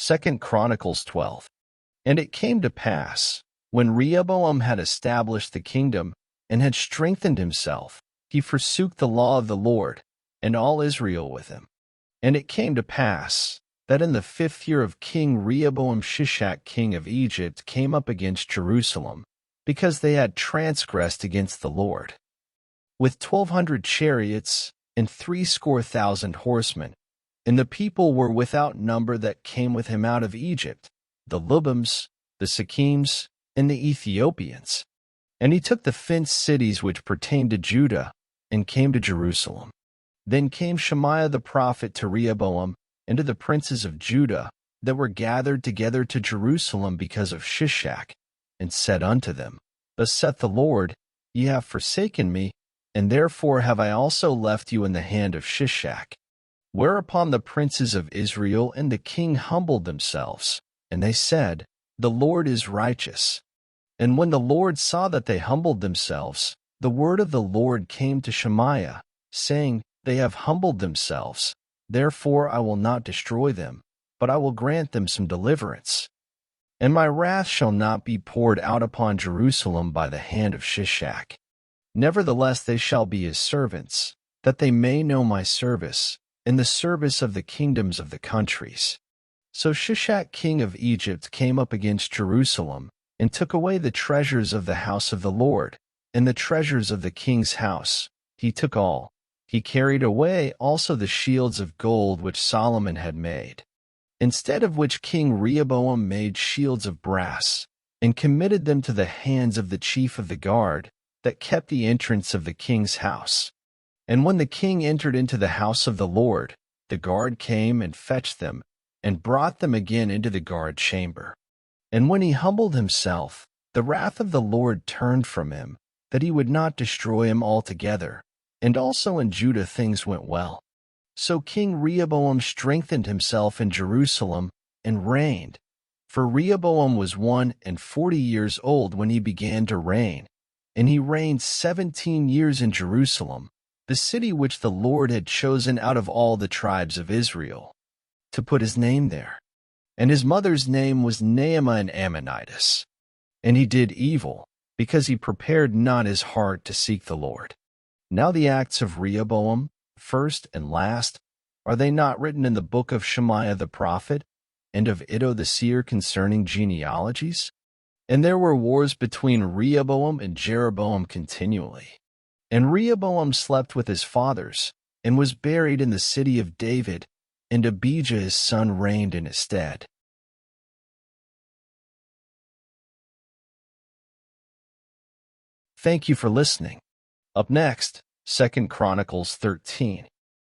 2 Chronicles 12. And it came to pass, when Rehoboam had established the kingdom and had strengthened himself, he forsook the law of the Lord, and all Israel with him. And it came to pass, that in the 5th year of King Rehoboam Shishak king of Egypt came up against Jerusalem, because they had transgressed against the Lord, with 1,200 chariots and 70,000 horsemen. And the people were without number that came with him out of Egypt, the Lubims, the Sakims, and the Ethiopians. And he took the fenced cities which pertained to Judah, and came to Jerusalem. Then came Shemaiah the prophet to Rehoboam, and to the princes of Judah, that were gathered together to Jerusalem because of Shishak, and said unto them, Thus saith the Lord, Ye have forsaken me, and therefore have I also left you in the hand of Shishak. Whereupon the princes of Israel and the king humbled themselves, and they said, The Lord is righteous. And when the Lord saw that they humbled themselves, the word of the Lord came to Shemaiah, saying, They have humbled themselves, therefore I will not destroy them, but I will grant them some deliverance. And my wrath shall not be poured out upon Jerusalem by the hand of Shishak. Nevertheless they shall be his servants, that they may know my service, in the service of the kingdoms of the countries. So Shishak king of Egypt came up against Jerusalem, and took away the treasures of the house of the Lord, and the treasures of the king's house. He took all. He carried away also the shields of gold which Solomon had made. Instead of which King Rehoboam made shields of brass, and committed them to the hands of the chief of the guard, that kept the entrance of the king's house. And when the king entered into the house of the Lord, the guard came and fetched them, and brought them again into the guard chamber. And when he humbled himself, the wrath of the Lord turned from him, that he would not destroy him altogether. And also in Judah things went well. So King Rehoboam strengthened himself in Jerusalem, and reigned. For Rehoboam was 41 years old when he began to reign, and he reigned 17 years in Jerusalem, the city which the Lord had chosen out of all the tribes of Israel, to put his name there. And his mother's name was Naamah an Ammonitess. And he did evil, because he prepared not his heart to seek the Lord. Now the acts of Rehoboam, first and last, are they not written in the book of Shemaiah the prophet, and of Iddo the seer concerning genealogies? And there were wars between Rehoboam and Jeroboam continually. And Rehoboam slept with his fathers, and was buried in the city of David, and Abijah his son reigned in his stead. Thank you for listening. Up next, 2 Chronicles 13.